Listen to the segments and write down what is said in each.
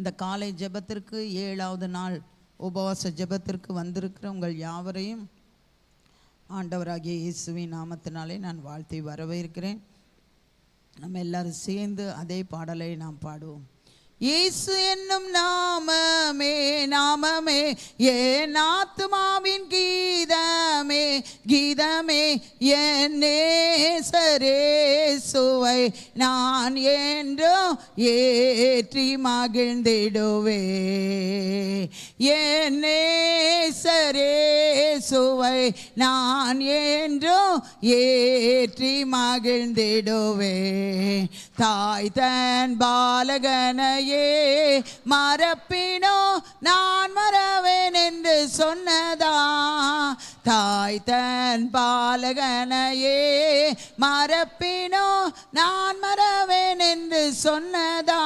இந்த காலை ஜெபத்திற்கு 7வது நாள் உபவாச ஜெபத்திற்கு வந்திருக்கிற உங்கள் யாவரையும் ஆண்டவராகிய இயேசுவின் நாமத்தினாலே நான் வாழ்த்தி வரவேற்கிறேன். நம்ம எல்லாரும் சேர்ந்து அதே பாடலை நாம் பாடுவோம். இயேசு என்னும் நாமமே நாமமே என் ஆத்துமாவின் கீதமே கீதமே என் நேசரேசுவை நான் என்றும் ஏற்றி மகிழ்ந்திடுவே. என் நேசரேசுவை நான் என்றும் ஏற்றி மகிழ்ந்திடுவே. தாய் தன் பாலகனையே மறப்பினோ நான் மறவேன் என்று சொன்னதா. தாய் தன் பாலகனையே மறப்பினோ நான் மறவேன் என்று சொன்னதா.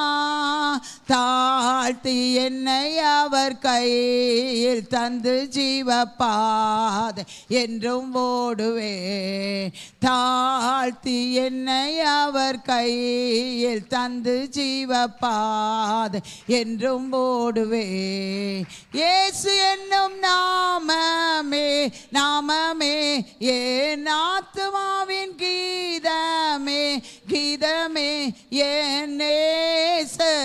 தாழ்த்தி என்னை அவர் கையில் தந்து ஜீவப்பாதை என்றும் ஓடுவே. தாழ்த்தி என்னை அவர் கையில் தந்து ஜீவப்பாதை என்றும் ஓடுவே. இயேசு என்னும் நாமமே நாமமே என் ஆத்துமாவின் கீதமே கீதமே என் நேசரேசுவை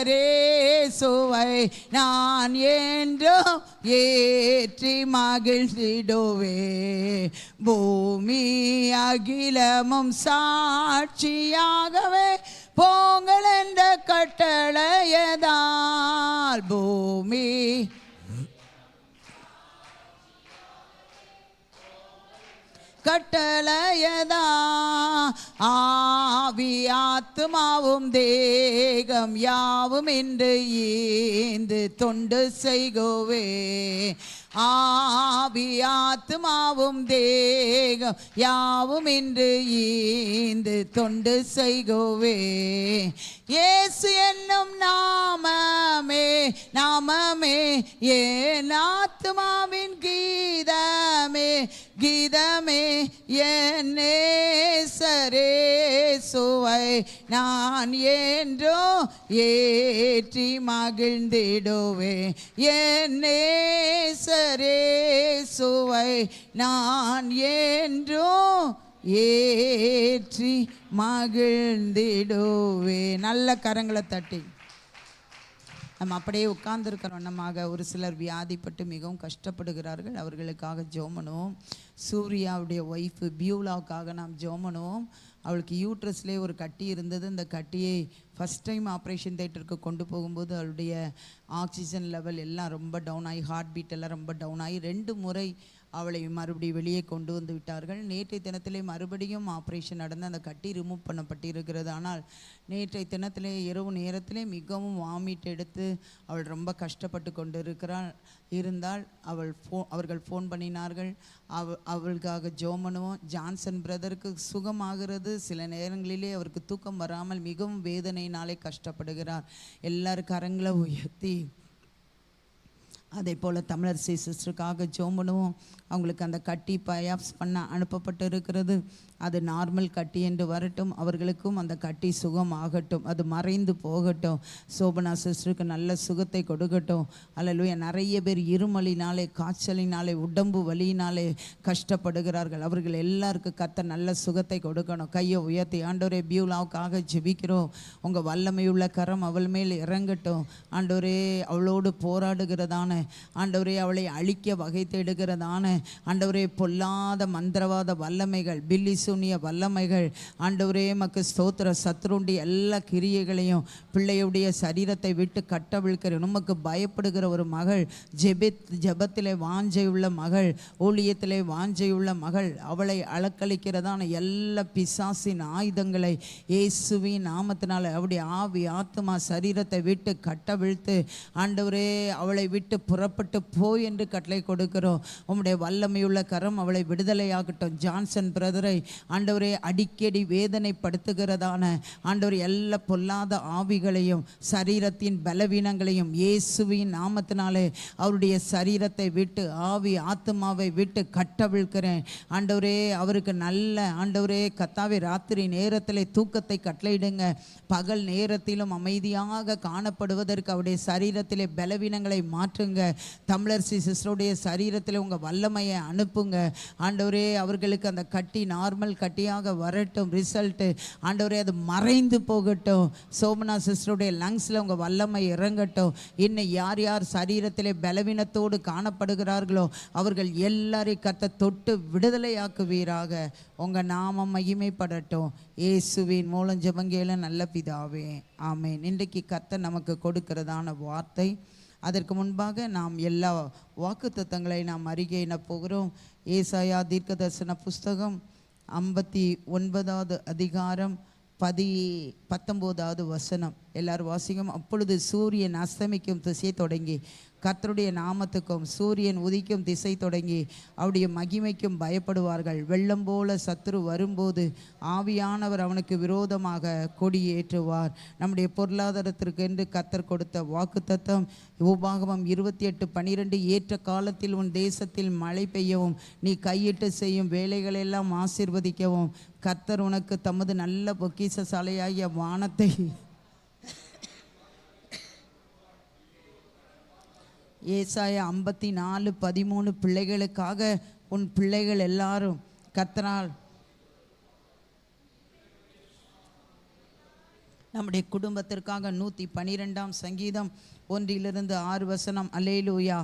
நான் என்றும் ஏற்றி மகிழ்ந்திடுவே. பூமி அகிலமும் சாட்சியாகவே போங்கள் என்ற கட்டளையதால் பூமி கட்டளையதா. ஆவி ஆத்துமாவும் தேகம் யாவும் என்று ஈந்து தொண்டு செய்குவே. ஆவி ஆத்துமாவும் தேகம் யாவும் என்று ஈந்து தொண்டு செய்குவே. இயேசு என்னும் நாமமே நாமமே என் ஆத்துமாவின் கீதமே கீதமே என் நேசரேசுவை நான் என்றோ ஏற்றி மகிழ்ந்திடுவே. என் நேசரேசுவை நான் என்றோ ஏற்றி மகிழ்ந்திடுவே. நல்ல கரங்களை தட்டி நம்ம அப்படியே உட்கார்ந்துருக்கிற வண்ணமாக ஒரு சிலர் வியாதிப்பட்டு மிகவும் கஷ்டப்படுகிறார்கள். அவர்களுக்காக ஜெபம் பண்ணுவோம். சூர்யாவுடைய ஒய்ஃபு பியூலாவுக்காக நாம் ஜெபம் பண்ணுவோம். அவளுக்கு யூட்ரஸ்லேயே ஒரு கட்டி இருந்தது. இந்த கட்டியை ஃபஸ்ட் டைம் ஆப்ரேஷன் தியேட்டருக்கு கொண்டு போகும்போது அவளுடைய ஆக்சிஜன் லெவல் எல்லாம் ரொம்ப டவுன் ஆகி ஹார்ட் பீட் எல்லாம் ரொம்ப டவுன் ஆகி 2 முறை அவளை மறுபடியும் வெளியே கொண்டு வந்து விட்டார்கள். நேற்றைய தினத்திலே மறுபடியும் ஆப்ரேஷன் நடந்து அந்த கட்டி ரிமூவ் பண்ணப்பட்டிருக்கிறது. ஆனால் நேற்றைய தினத்திலே இரவு நேரத்திலே மிகவும் வாமிட் எடுத்து அவள் ரொம்ப கஷ்டப்பட்டு கொண்டு இருந்தால் அவர்கள் ஃபோன் பண்ணினார்கள். அவளுக்காக ஜெபம் பண்ணுவோம். ஜான்சன் பிரதருக்கு சுகமாகிறது. சில நேரங்களிலே அவருக்கு தூக்கம் வராமல் மிகவும் வேதனையினாலே கஷ்டப்படுகிறார். எல்லாரும் கரங்களை உயர்த்தி அதே போல் தமிழர் சிஸ்டருக்காக ஜெபம் பண்ணுவோம். அவங்களுக்கு அந்த கட்டி பயாப்ஸ் பண்ண அனுப்பப்பட்டு இருக்கிறது. அது நார்மல் கட்டி என்று வரட்டும். அவர்களுக்கும் அந்த கட்டி சுகம் ஆகட்டும். அது மறைந்து போகட்டும். சோபனா சிஸ்டருக்கு நல்ல சுகத்தை கொடுக்கட்டும். அல்லேலூயா. நிறைய பேர் இருமலினாலே காய்ச்சலினாலே உடம்பு வலியினாலே கஷ்டப்படுகிறார்கள். அவர்கள் எல்லாருக்கும் கர்த்தர் நல்ல சுகத்தை கொடுக்கணும். கையை உயர்த்தி ஆண்டவரே பியூலாவுக்காக ஜெபிக்கிறோம். உங்கள் வல்லமையுள்ள கரம் அவள் மேல் இறங்கட்டும். ஆண்டவரே அவளோடு போராடுகிறதான ஆண்டவரே அவளை அழிக்க வகை தேடுகிறதான ஆண்டவரே பொல்லாத மந்திரவாத வல்லமைகள் பில்லி சூனிய வல்லமைகள் ஆண்டவரே மக்கு ஸ்தோத்திர சத்ருண்டி எல்லா கிரியைகளையும் பிள்ளையுடைய சரீரத்தை விட்டு கட்டவிழ்க்கிற உமக்கு பயப்படுகிற ஒரு மகள் ஜெபத்திலே வாஞ்சையுள்ள மகள் ஊழியத்திலே வாஞ்சையுள்ள மகள் அவளை அலக்களிக்கிறதான எல்லா பிசாசின் ஆயுதங்களை இயேசுவின் நாமத்தினால அவருடைய ஆவி ஆத்துமா சரீரத்தை விட்டு கட்டவிழ்த்து ஆண்டவரே அவளை விட்டு புறப்பட்டு போய் என்று கட்டளை கொடுக்கிறோம். உம்முடைய வல்லமையுள்ள கரம் அவளை விடுதலையாகட்டும். ஜான்சன் பிரதரை ஆண்டவரே அடிக்கடி வேதனைப்படுத்துகிறதான ஆண்டவர் எல்லா பொல்லாத ஆவிகளையும் சரீரத்தின் பலவீனங்களையும் இயேசுவின் நாமத்தினாலே அவருடைய சரீரத்தை விட்டு ஆவி ஆத்மாவை விட்டு கட்டவிழ்க்கிறேன். ஆண்டவரே அவருக்கு நல்ல ஆண்டவரே கத்தாவே ராத்திரி நேரத்தில் தூக்கத்தை கட்டளையிடுங்க. பகல் நேரத்திலும் அமைதியாக காணப்படுவதற்கு அவருடைய சரீரத்திலே பலவீனங்களை மாற்றுங்க. தமிழரசி சிஸ்டருடைய சரீரத்தில் உங்கள் வல்லமையை அனுப்புங்க. ஆண்டவரே அவர்களுக்கு அந்த கட்டி நார்மல் கட்டியாக வரட்டும். ரிசல்ட்டு ஆண்டவரே அது மறைந்து போகட்டும். சோமனா சிஸ்டருடைய லங்ஸில் உங்கள் வல்லமை இறங்கட்டும். இன்னும் யார் யார் சரீரத்திலே பலவீனத்தோடு காணப்படுகிறார்களோ அவர்கள் எல்லாரையும் கர்த்தர் தொட்டு விடுதலையாக்குவீராக. உங்கள் நாமம் மகிமைப்படட்டும். இயேசுவின் மூலம் ஜெபங்கேள நல்ல பிதாவே, ஆமென். இன்றைக்கு கர்த்தர் நமக்கு கொடுக்கிறதான வார்த்தை. அதற்கு முன்பாக நாம் எல்லா வாக்குத்தத்தங்களை நாம் அறிக்கையிட போகிறோம். ஏசாயா தீர்க்கதரிசன புஸ்தகம் 59வது அதிகாரம் 19வது வசனம். எல்லாரும் வாசிக்கும். அப்பொழுது சூரியன் அஸ்தமிக்கும் திசை தொடங்கி கர்த்தருடைய நாமத்துக்கும் சூரியன் உதிக்கும் திசை தொடங்கி அவருடைய மகிமைக்கும் பயப்படுவார்கள். வெள்ளம் போல சத்துரு வரும்போது ஆவியானவர் அவனுக்கு விரோதமாக கொடியேற்றுவார். நம்முடைய பொருளாதாரத்திற்கு என்று கர்த்தர் கொடுத்த வாக்குத்தத்தம் உபாகமம் 28:12. ஏற்ற காலத்தில் உன் தேசத்தில் மழை பெய்யவும் நீ கையிட்டு செய்யும் வேலைகளெல்லாம் ஆசீர்வதிக்கவும் கர்த்தர் உனக்கு தமது நல்ல பொக்கிஷ சாலையாகிய வானத்தை ஏசாயா 54:13. பிள்ளைகளுக்காக உன் பிள்ளைகள் எல்லாரும் கர்த்தரால் நம்முடைய குடும்பத்திற்காக 112ஆம் சங்கீதம் 1-6 வசனம். அல்லேலூயா.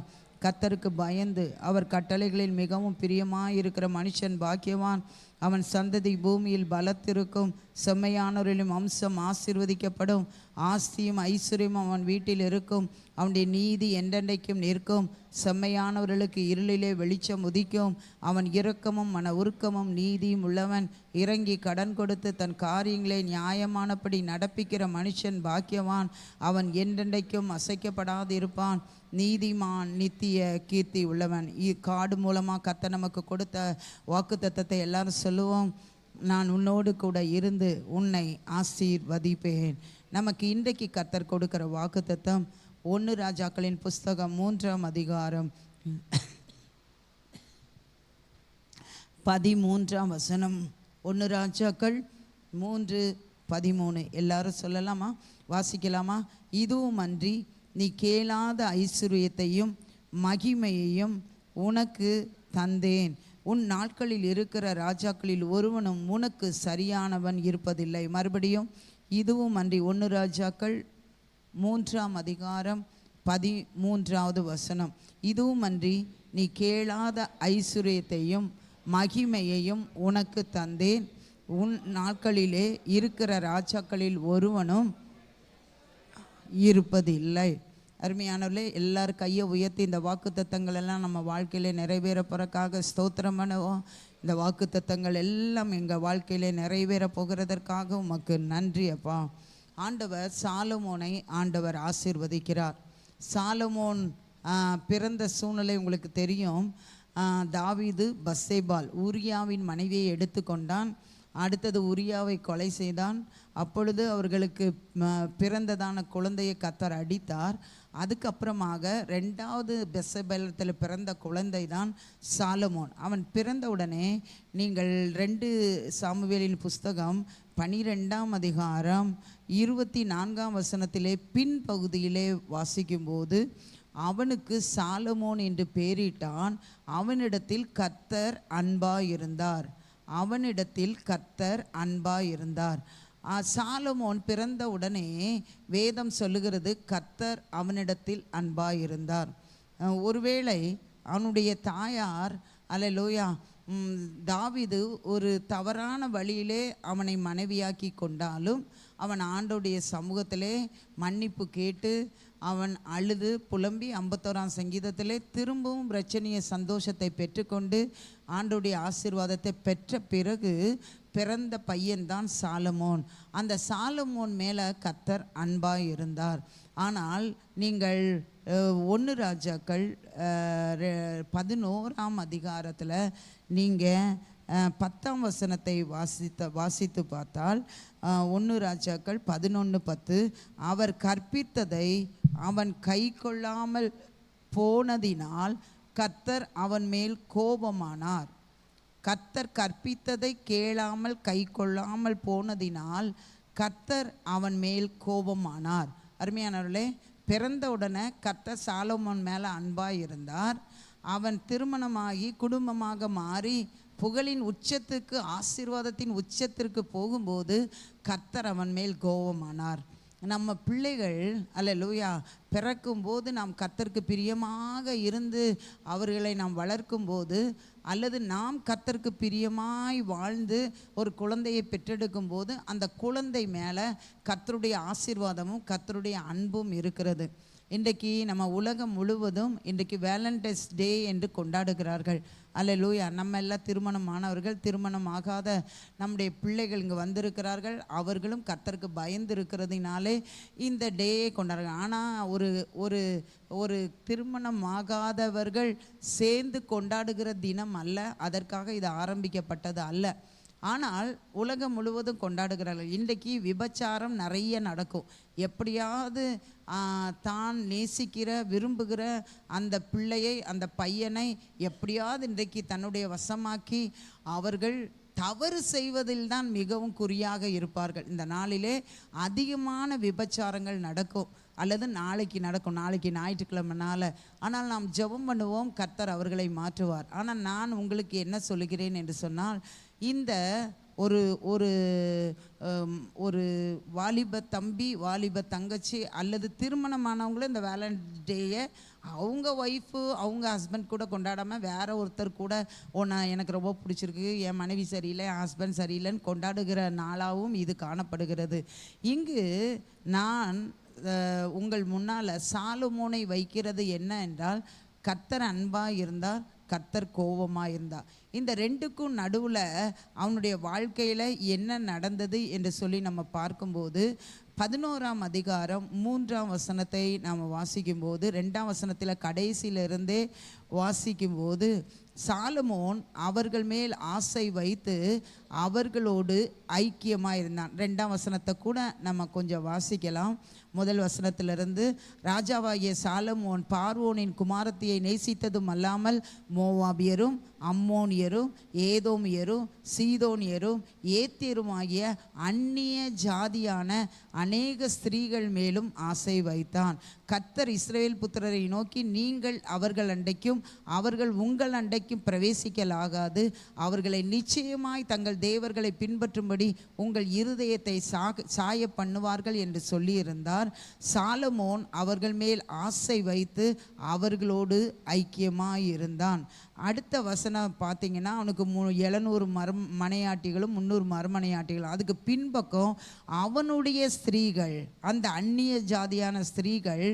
கர்த்தருக்கு பயந்து அவர் கட்டளைகளில் மிகவும் பிரியமாயிருக்கிற மனுஷன் பாக்கியவான். அவன் சந்ததி பூமியில் பலத்திருக்கும். செம்மையானவரிலும் அம்சம் ஆசீர்வதிக்கப்படும். ஆஸ்தியும் ஐஸ்வர்யமும் அவன் வீட்டில் இருக்கும். அவனுடைய நீதி என்றென்றைக்கும் நிற்கும். செம்மையானவர்களுக்கு இருளிலே வெளிச்சம் உதிக்கும். அவன் இரக்கமும் மன உருக்கமும் நீதியும் உள்ளவன். இறங்கி கடன் கொடுத்து தன் காரியங்களை நியாயமானபடி நடப்பிக்கிற மனுஷன் பாக்கியவான். அவன் என்றென்றைக்கும் அசைக்கப்படாது இருப்பான். நீதிமான் நித்திய கீர்த்தி உள்ளவன். காடு மூலமாக கர்த்தர் நமக்கு கொடுத்த வாக்குத்தத்தத்தை எல்லாரும் சொல்லுவோம். நான் உன்னோடு கூட இருந்து உன்னை ஆசீர்வதிப்பேன். நமக்கு இன்றைக்கு கர்த்தர் கொடுக்கிற வாக்குத்தத்தம் 1 ராஜாக்களின் புஸ்தகம் 3ஆம் அதிகாரம் 13ஆம் வசனம். 1 ராஜாக்கள் 3:13. எல்லாரும் சொல்லலாமா? வாசிக்கலாமா? இதுவும் அன்றி நீ கேளாத ஐஸ்வர்யத்தையும் மகிமையையும் உனக்கு தந்தேன். உன் நாட்களில் இருக்கிற ராஜாக்களில் ஒருவனும் உனக்கு சரியானவன் இருப்பதில்லை. மறுபடியும் இதுவும் அன்றி 1 ராஜாக்கள் 3ஆம் அதிகாரம் 13வது வசனம். இதுவும் அன்றி நீ கேளாத ஐஸ்வர்யத்தையும் மகிமையையும் உனக்கு தந்தேன். உன் நாட்களிலே இருக்கிற ராஜாக்களில் ஒருவனும் இருப்பதில்லை. அருமையானவர்களே, எல்லாரும் கையை உயர்த்தி இந்த வாக்குத்தத்தங்கள் எல்லாம் நம்ம வாழ்க்கையிலே நிறைவேற போறதுக்காக ஸ்தோத்திரம் பண்ணுவோம். இந்த வாக்குத்தத்தங்கள் எல்லாம் எங்கள் வாழ்க்கையிலே நிறைவேற போகிறதற்காக உமக்கு நன்றி அப்பா. ஆண்டவர் சாலமோனை ஆண்டவர் ஆசீர்வதிக்கிறார். சாலமோன் பிறந்த சூழ்நிலை உங்களுக்கு தெரியும். தாவீது பத்சேபாள் ஊரியாவின் மனைவியை எடுத்துக்கொண்டான். அடுத்தது உரியாவை கொலை செய்தான். அப்பொழுது அவர்களுக்கு பிறந்ததான குழந்தையை கர்த்தர் அடித்தார். அதுக்கப்புறமாக 2வது பெத்சேபாளத்தில் பிறந்த குழந்தை தான் சாலமோன். அவன் பிறந்தவுடனே நீங்கள் 2 சாமுவேலின் புஸ்தகம் 12ஆம் அதிகாரம் 24ஆம் வசனத்திலே பின்பகுதியிலே வாசிக்கும்போது அவனுக்கு சாலமோன் என்று பெயரிட்டான். அவனிடத்தில் கர்த்தர் அன்பாயிருந்தார். அவனிடத்தில் கர்த்தர் அன்பாயிருந்தார். சாலமோன் பிறந்த உடனே வேதம் சொல்லுகிறது கர்த்தர் அவனிடத்தில் அன்பாயிருந்தார். ஒருவேளை அவனுடைய தாயார் அல்லேலூயா தாவீது ஒரு தவறான வழியிலே அவனை மனைவியாக்கி கொண்டாலும் அவன் ஆண்டோடைய சமூகத்திலே மன்னிப்பு கேட்டு அவன் அழுது புலம்பி 51ஆம் சங்கீதத்திலே திரும்பவும் இரட்சணிய சந்தோஷத்தை பெற்றுக்கொண்டு ஆண்டோடைய ஆசீர்வாதத்தை பெற்ற பிறகு பிறந்த பையன்தான் சாலமோன். அந்த சாலமோன் மேலே கர்த்தர் அன்பாய் இருந்தார். ஆனால் நீங்கள் 1 ராஜாக்கள் 11ஆம் அதிகாரத்தில் நீங்கள் 10ஆம் வசனத்தை வாசித்து பார்த்தால் 1 ராஜாக்கள் 11:10 அவர் கற்பித்ததை அவன் கை கொள்ளாமல் போனதினால் கர்த்தர் அவன் மேல் கோபமானார். கர்த்தர் கற்பித்ததை கேளாமல் கை கொள்ளாமல் போனதினால் கர்த்தர் அவன் மேல் கோபமானார். அருமையானவர்களே, பிறந்த உடனே கர்த்தர் சாலமோன் மேலே அன்பாக இருந்தார். அவன் திருமணமாகி குடும்பமாக மாறி புகழின் உச்சத்துக்கு, ஆசீர்வாதத்தின் உச்சத்திற்கு போகும்போது கர்த்தர் அவன் மேல் கோபமானார். நம்ம பிள்ளைகள் அல்லேலூயா பிறக்கும்போது நாம் கர்த்தருக்கு பிரியமாக இருந்து அவர்களை நாம் வளர்க்கும்போது, அல்லது நாம் கர்த்தருக்கு பிரியமாய் வாழ்ந்து ஒரு குழந்தையை பெற்றெடுக்கும் போது அந்த குழந்தை மேலே கர்த்தருடைய ஆசீர்வாதமும் கர்த்தருடைய அன்பும் இருக்கிறது. இன்றைக்கு நம்ம உலகம் முழுவதும் இன்றைக்கு வேலண்டைன்ஸ் டே என்று கொண்டாடுகிறார்கள். அல்லேலூயா. நம்ம எல்லாம் திருமணமானவர்கள், திருமணம் ஆகாத நம்முடைய பிள்ளைகள் இங்கே வந்திருக்கிறார்கள். அவர்களும் கர்த்தருக்கு பயந்து இருக்கிறதுனாலே இந்த டேயை கொண்டாடுறாங்க. ஆனால் ஒரு ஒரு திருமணம் ஆகாதவர்கள் சேர்ந்து கொண்டாடுகிற தினம் அல்ல, அதற்காக இது ஆரம்பிக்கப்பட்டது அல்ல. ஆனால் உலகம் முழுவதும் கொண்டாடுகிறார்கள். இன்றைக்கு விபச்சாரம் நிறைய நடக்கும். எப்படியாவது தான் நேசிக்கிற விரும்புகிற அந்த பிள்ளையை, அந்த பையனை எப்படியாவது இன்றைக்கு தன்னுடைய வசமாக்கி அவர்கள் தவறு செய்வதில் தான் மிகவும் குறியாக இருப்பார்கள். இந்த நாளிலே அதிகமான விபச்சாரங்கள் நடக்கும், அல்லது நாளைக்கு நடக்கும், நாளைக்கு ஞாயிற்றுக்கிழமைனால. ஆனால் நாம் ஜெபம் பண்ணுவோம், கர்த்தர் அவர்களை மாற்றுவார். ஆனால் நான் உங்களுக்கு என்ன சொல்லுகிறேன் என்று சொன்னால், இந்த ஒரு ஒரு ஒரு வாலிப தம்பி, வாலிப தங்கச்சி அல்லது திருமணமானவங்களும் இந்த வேலண்டைன்ஸ் டேயை அவங்க ஒய்ஃபு, அவங்க ஹஸ்பண்ட் கூட கொண்டாடாமல் வேற ஒருத்தர் கூட நான் எனக்கு ரொம்ப பிடிச்சிருக்கு, என் மனைவி சரியில்லை, என் ஹஸ்பண்ட் சரியில்லைன்னு கொண்டாடுகிற நாளாகவும் இது காணப்படுகிறது. இங்கு நான் உங்கள் முன்னால் சாலமோனை வைக்கிறது என்ன என்றால், கர்த்தர் அன்பாக இருந்தார், கர்த்தர் கோபமாக இருந்தார். இந்த ரெண்டுக்கும் நடுவில் அவனுடைய வாழ்க்கையில் என்ன நடந்தது என்று சொல்லி நம்ம பார்க்கும்போது 11ஆம் அதிகாரம் 3ஆம் வசனத்தை நாம் வாசிக்கும்போது, 2ஆம் வசனத்தில் கடைசியிலிருந்தே வாசிக்கும்போது, சாலமோன் அவர்கள் மேல் ஆசை வைத்து அவர்களோடு ஐக்கியமாக இருந்தான். 2ஆம் வசனத்தை கூட நம்ம கொஞ்சம் வாசிக்கலாம். முதல் வசனத்திலிருந்து, ராஜாவாகிய சாலமோன் பார்வோனின் குமாரத்தியை நேசித்ததும் அல்லாமல் மோவாபியரும் அம்மோனியரும் ஏதோமியரும் சீதோனியரும் ஏத்தியரும் ஆகிய அந்நிய ஜாதியான அநேக ஸ்திரீகள் மேலும் ஆசை வைத்தான். கர்த்தர் இஸ்ரவேல் புத்திரரை நோக்கி, நீங்கள் அவர்கள் அண்டைக்கும் அவர்கள் உங்கள் அண்டைக்கும் பிரவேசிக்கலாகாது. அவர்களை நிச்சயமாய் தங்கள் தேவர்களை பின்பற்றும்படி உங்கள் இருதயத்தை சாய பண்ணுவார்கள் என்று சொல்லியிருந்தார். சாலமோன் அவர்கள் மேல் ஆசை வைத்து அவர்களோடு ஐக்கியமாயிருந்தான். அடுத்த வசனம் பார்த்தீங்கன்னா, அவனுக்கு 700 மனையாட்டிகளும் 300 மறுமனையாட்டிகளும். அதுக்கு பின்பக்கம் அவனுடைய ஸ்திரீகள், அந்த அந்நிய ஜாதியான ஸ்திரீகள்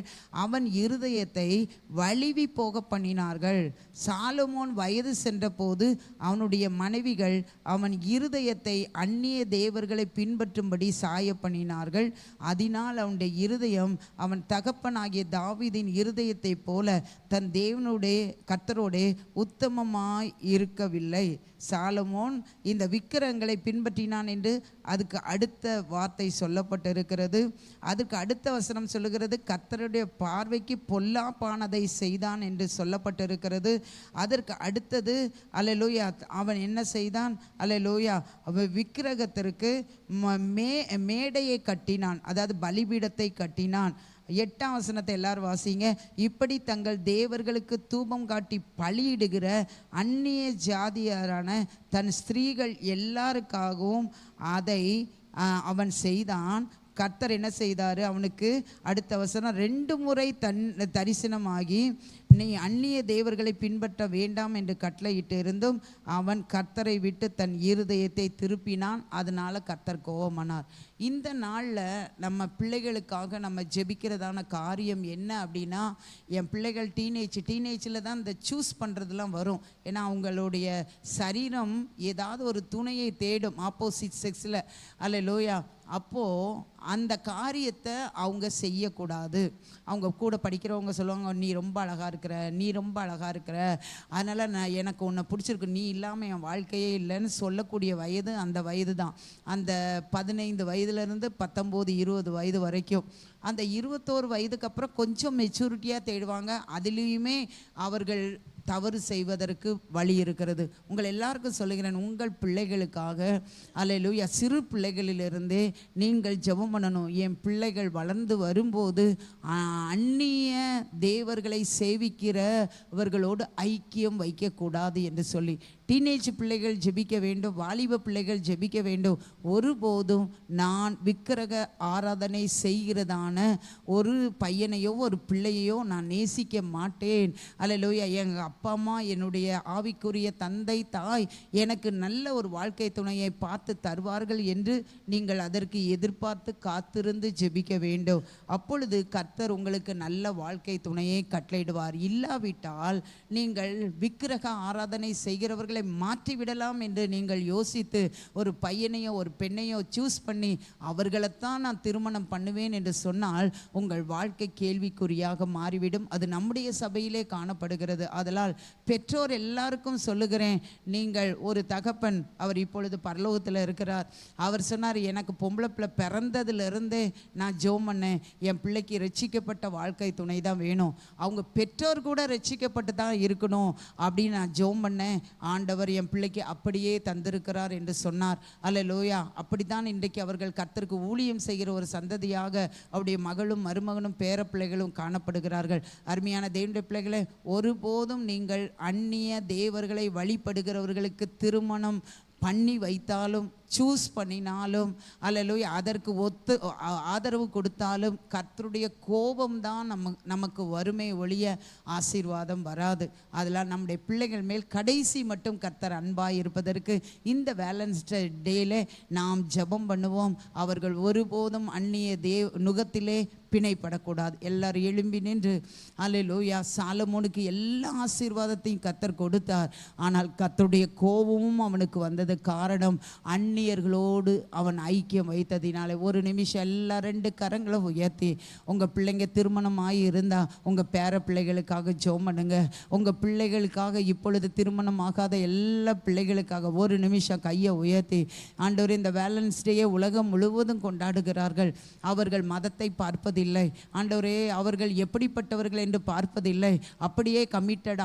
அவன் இருதயத்தை வலிவி போக பண்ணினார்கள். சாலமோன் வயது சென்ற போது அவனுடைய மனைவிகள் அவன் இருதயத்தை அந்நிய தேவர்களை பின்பற்றும்படி சாய பண்ணினார்கள். அதனால் அவனுடைய இருதயம் அவன் தகப்பனாகிய தாவீதின் இருதயத்தை போல தன் தேவனுடைய கர்த்தரோடே உத்தமமாய் இருக்கவில்லை. சாலமோன் இந்த விக்கிரங்களை பின்பற்றினான் என்று அதுக்கு அடுத்த வார்த்தை சொல்லப்பட்டிருக்கிறது. அதுக்கு அடுத்த வசனம் சொல்லுகிறது, கர்த்தருடைய பார்வைக்கு பொல்லாப்பானதை செய்தான் என்று சொல்லப்பட்டிருக்கிறது. அதற்கு அடுத்தது அல்லேலூயா, அவன் என்ன செய்தான்? அல்லேலூயா, அவன் விக்கிரகத்திற்கு மேடையை கட்டினான், அதாவது பலிபீடத்தை கட்டினான். 8ஆம் வசனத்தை எல்லாரும் வாசிங்க. இப்படி தங்கள் தேவர்களுக்கு தூபம் காட்டி பலியிடுகிற அந்நிய ஜாதியாரான தன் ஸ்திரீகள் எல்லாருக்காகவும் அதை அவன் செய்தான். கர்த்தர் என்ன செய்தார்? அவனுக்கு அடுத்த வசனம் 2 முறை தரிசனமாகி நீ அந்நிய தேவர்களை பின்பற்ற வேண்டாம் என்று கட்டளையிட்டு இருந்தும் அவன் கர்த்தரை விட்டு தன் இருதயத்தை திருப்பினான், அதனால கர்த்தர் கோபமானார். இந்த நாளில் நம்ம பிள்ளைகளுக்காக நம்ம ஜெபிக்கிறதான காரியம் என்ன அப்படின்னா, என் பிள்ளைகள் டீனேஜில் தான் இந்த சூஸ் பண்ணுறதுலாம் வரும். ஏன்னா அவங்களுடைய சரீரம் ஏதாவது ஒரு துணையை தேடும் ஆப்போசிட் செக்ஸில். அல்லேலூயா. அப்போது அந்த காரியத்தை அவங்க செய்யக்கூடாது. அவங்க கூட படிக்கிறவங்க சொல்லுவாங்க, நீ ரொம்ப அழகாக இருக்கிற, நீ ரொம்ப அழகாக இருக்கிற, அதனால் எனக்கு உன்னை பிடிச்சிருக்கு, நீ இல்லாமல் என் வாழ்க்கையே இல்லைன்னு சொல்லக்கூடிய வயது அந்த வயது தான். அந்த 15 வயதுலேருந்து 19, 20 வயது வரைக்கும். அந்த 21 வயதுக்கு அப்புறம் கொஞ்சம் மெச்சூரிட்டியாக தேடுவாங்க. அதுலேயுமே அவர்கள் தவறு செய்வதற்கு வழி இருக்கிறது. உங்கள் எல்லாருக்கும் சொல்லுகிறேன், உங்கள் பிள்ளைகளுக்காக அல்லேலூயா சிறு பிள்ளைகளிலிருந்தே நீங்கள் ஜெபம் பண்ணணும். என் பிள்ளைகள் வளர்ந்து வரும்போது அந்நிய தேவர்களை சேவிக்கிறவர்களோடு ஐக்கியம் வைக்கக்கூடாது என்று சொல்லி டீனேஜ் பிள்ளைகள் ஜெபிக்க வேண்டும், வாலிப பிள்ளைகள் ஜெபிக்க வேண்டும். ஒருபோதும் நான் விக்கிரக ஆராதனை செய்கிறதான ஒரு பையனையோ ஒரு பிள்ளையோ நான் நேசிக்க மாட்டேன். அல்லேலூயா. எங்கள் அப்பா அம்மா, என்னுடைய ஆவிக்குரிய தந்தை தாய் எனக்கு நல்ல ஒரு வாழ்க்கை துணையை பார்த்து தருவார்கள் என்று நீங்கள் அதற்கு எதிர்பார்த்து காத்திருந்து ஜெபிக்க வேண்டும். அப்பொழுது கர்த்தர் உங்களுக்கு நல்ல வாழ்க்கை துணையை கட்டளையிடுவார். இல்லாவிட்டால் நீங்கள் விக்கிரக ஆராதனை செய்கிறவர்களை மாற்றிவிடலாம் என்று நீங்கள் யோசித்து ஒரு பையனையோ ஒரு பெண்ணையோ சூஸ் பண்ணி அவர்களைத்தான் நான் திருமணம் பண்ணுவேன் என்று சொன்னால் உங்கள் வாழ்க்கை கேள்விக்குறியாக மாறிவிடும். அது நம்முடைய சபையிலே காணப்படுகிறது. அதனால் பெற்றோர் எல்லாருக்கும் சொல்லுகிறேன், நீங்கள் ஒரு தகப்பன், அவர் இப்பொழுது பரலோகத்தில் இருக்கிறார், அவர் சொன்னார், எனக்கு பொம்பளை பிள்ளை பிறந்ததுலேருந்தே நான் ஜெபம் பண்ணேன், என் பிள்ளைக்கு ரட்சிக்கப்பட்ட வாழ்க்கை துணை தான் வேணும், அவங்க பெற்றோர் கூட ரட்சிக்கப்பட்டு தான் இருக்கணும் அப்படின்னு நான் ஜெபம் பண்ணேன். ஆண்டவர் என் பிள்ளைக்கு அப்படியே தந்திருக்கிறார் என்று சொன்னார். அல்லேலூயா. அப்படித்தான் இன்றைக்கு அவர்கள் கர்த்தருக்கு ஊழியம் செய்கிற ஒரு சந்ததியாக அவருடைய மகளும் மருமகனும் பேர பிள்ளைகளும் காணப்படுகிறார்கள். அருமையான தேவனுடைய பிள்ளைகளை, ஒருபோதும் நீங்கள் அந்நிய தேவர்களை வழிபடுகிறவர்களுக்கு திருமணம் பண்ணி வைத்தாலும் சூஸ் பண்ணினாலும் அல்லேலூயா அதற்கு ஆதரவு கொடுத்தாலும் கர்த்தருடைய கோபம்தான் நமக்கு வறுமை ஒழிய ஆசீர்வாதம் வராது. அதெல்லாம் நம்முடைய பிள்ளைகள் மேல் கடைசி மட்டும் கர்த்தர் அன்பாய் இருப்பதற்கு இந்த வேலன்ஸ்டே டேல நாம் ஜெபம் பண்ணுவோம். அவர்கள் ஒருபோதும் அந்நிய நுகத்திலே பிணைப்படக்கூடாது. எல்லாரும் எழும்பி நின்று அல்லேலூயா. சாலமோனுக்கு எல்லா ஆசீர்வாதத்தையும் கர்த்தர் கொடுத்தார். ஆனால் கர்த்தருடைய கோபமும் அவனுக்கு வந்தது காரணம் அந்நியர்களோடு அவன் ஐக்கியம் வைத்ததினாலே. ஒரு நிமிஷம் எல்லா 2 கரங்களை உயர்த்தி உங்கள் பிள்ளைங்க திருமணம் ஆகி இருந்தால் உங்கள் பேர பிள்ளைகளுக்காக ஜெபம் பண்ணுங்க. உங்கள் பிள்ளைகளுக்காக இப்பொழுது திருமணம் ஆகாத எல்லா பிள்ளைகளுக்காக ஒரு நிமிஷம் கையை உயர்த்தி, ஆண்டவரே இந்த வேலன்ஸ் டேயை உலகம் முழுவதும் கொண்டாடுகிறார்கள். அவர்கள் மதத்தை பார்ப்பதில்லை ஆண்டவரே, அவர்கள் எப்படிப்பட்டவர்கள் என்று பார்ப்பதில்லை, அப்படியே கமிட்டட்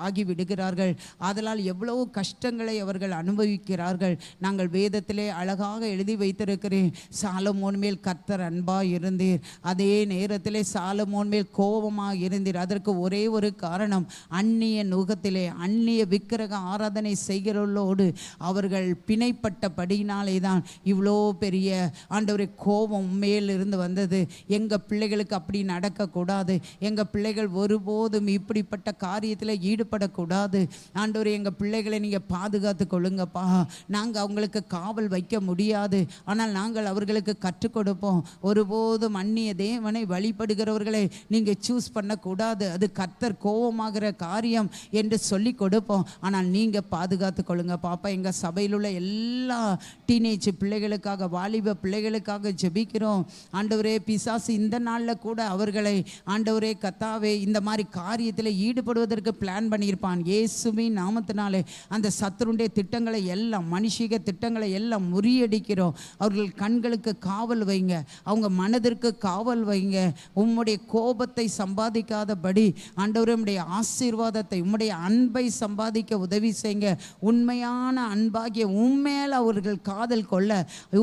ஆகி விடுகிறார்கள். அதனால் எவ்வளவு கஷ்டங்களை அவர்கள் அனுபவிக்கிறார்கள். நாங்கள் வேதத்திலே அழகாக எழுதி வைத்திருக்கிறேன், சாலமோன் மேல் கர்த்தர் அன்பாய் இருந்தீர், அதே நேரத்திலே சாலமோன் மேல் கோபமாக இருந்தீர். அதற்கு ஒரே ஒரு காரணம், அந்நிய நுகத்திலே அந்நிய விக்கிரக ஆராதனை செய்கிறவர்களோடு அவர்கள் பிணைப்பட்டபடியினாலே தான் இவ்வளோ பெரிய ஆண்டவரே கோபம் மேலிருந்து வந்தது. எங்கள் பிள்ளைகளுக்கு அப்படி நடக்கக்கூடாது. எங்கள் பிள்ளைகள் ஒருபோதும் இப்படிப்பட்ட காரியத்தில் ஈடுபடக்கூடாது. ஆண்டவரே, எங்கள் பிள்ளைகளை நீங்கள் பாதுகாத்து கொள்ளுங்கப்பா. நாங்கள் அவங்களுக்கு காவல் வைக்க முடியாது, ஆனால் நாங்கள் அவர்களுக்கு கற்றுக் கொடுப்போம். ஒருபோதும் அந்நிய தேவனை வழிபடுகிறவர்களை நீங்கள் சூஸ் பண்ணக்கூடாது, அது கர்த்தர் கோபமாகிற காரியம் என்று சொல்லி கொடுப்போம். ஆனால் நீங்கள் பாதுகாத்து கொள்ளுங்க பாப்பா. எங்கள் சபையில் உள்ள எல்லா டீனேஜ் பிள்ளைகளுக்காக, வாலிப பிள்ளைகளுக்காக ஜெபிக்கிறோம். ஆண்டவரே, பிசாசு இந்த நாளில் கூட அவர்களை ஆண்டவரே கர்த்தாவே இந்த மாதிரி காரியத்தில் ஈடுபடுவதற்கு பிளான் பண்ணியிருப்பான். இயேசுவின் நாமத்தினாலே அந்த சத்துருடைய திட்டங்களை எல்லாம், மனுஷிக திட்டங்களை எல்லாம் முறியடிக்கிறோம். அவர்கள் கண்களுக்கு காவல் வைங்க, அவங்க மனதிற்கு காவல் வைங்க. உம்முடைய கோபத்தை சம்பாதிக்காதபடி ஆண்டவரே உம்முடைய ஆசீர்வாதத்தை, உம்முடைய அன்பை சம்பாதிக்க உதவி செய்யுங்க. உண்மையான அன்பாகிய உண்மையில அவர்கள் காதல் கொள்ள,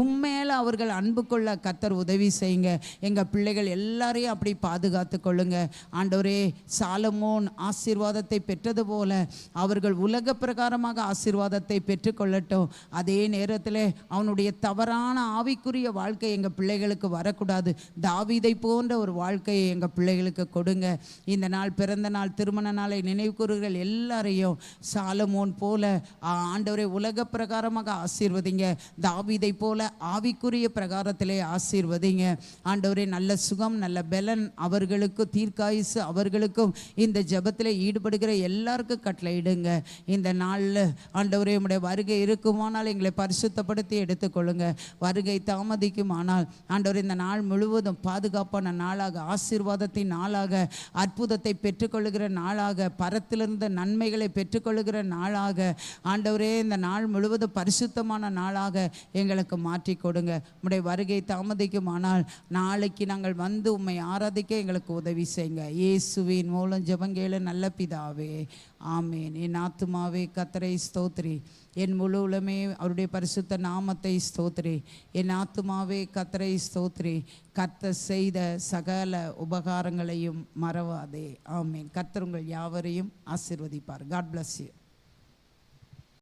உண்மையில அவர்கள் அன்பு கொள்ள கர்த்தர் உதவி செய்யுங்க. எங்கள் பிள்ளைகள் எல்லாரையும் அப்படி பாதுகாத்து கொள்ளுங்க. ஆண்டவரே, சாலமோன் ஆசீர்வாதத்தை பெற்றது போல அவர்கள் உலக பிரகாரமாக ஆசீர்வாதத்தை பெற்றுக்கொள்ளட்டும். அதே நேரம் நேரத்தில் அவனுடைய தவறான ஆவிக்குரிய வாழ்க்கை எங்கள் பிள்ளைகளுக்கு வரக்கூடாது. தாவீதை போன்ற ஒரு வாழ்க்கையை எங்கள் பிள்ளைகளுக்கு கொடுங்க. இந்த நாள் பிறந்த நாள் திருமண நாளை நினைவு கூறுகள் எல்லாரையும் சாலமோன் போல ஆண்டவரை உலக பிரகாரமாக ஆசீர்வதிங்க. தாவீதை போல ஆவிக்குரிய பிரகாரத்திலே ஆசீர்வதிங்க ஆண்டவரே. நல்ல சுகம், நல்ல பலன் அவர்களுக்கு, தீர்க்காயுசு அவர்களுக்கும் இந்த ஜெபத்தில் ஈடுபடுகிற எல்லாருக்கும் கட்டளையிடுங்க. இந்த நாளில் ஆண்டவரே உம்முடைய வருகை இருக்குமானால் எங்களை பரிசுத்தப்படுத்தி எடுத்துக்கொள்ளுங்க. வருகை தாமதிக்குமானால் ஆண்டவரே இந்த நாள் முழுவதும் பாதுகாப்பான நாளாக, ஆசீர்வாதத்தின் நாளாக, அற்புதத்தை பெற்றுக்கொள்ளுகிற நாளாக, பரத்திலிருந்த நன்மைகளை பெற்றுக்கொள்ளுகிற நாளாக ஆண்டவரே இந்த நாள் முழுவதும் பரிசுத்தமான நாளாக எங்களுக்கு மாற்றி கொடுங்க. உம்முடைய வருகை தாமதிக்குமானால் நாளைக்கு நாங்கள் வந்து உம்மை ஆராதிக்க எங்களுக்கு உதவி செய்யுங்க. இயேசுவின் மூலம் ஜெபங்கேள நல்ல பிதாவே, ஆமேன். என் ஆத்துமாவே கர்த்தரை ஸ்தோத்திரி, என் முழு உலமே அவருடைய பரிசுத்த நாமத்தை ஸ்தோத்திரி. என் ஆத்துமாவே கர்த்தரை ஸ்தோத்திரி, கர்த்தர் செய்த சகல உபகாரங்களையும் மறவாதே. ஆமேன். கர்த்தர் உங்கள் யாவரையும் ஆசீர்வதிப்பார். God bless you.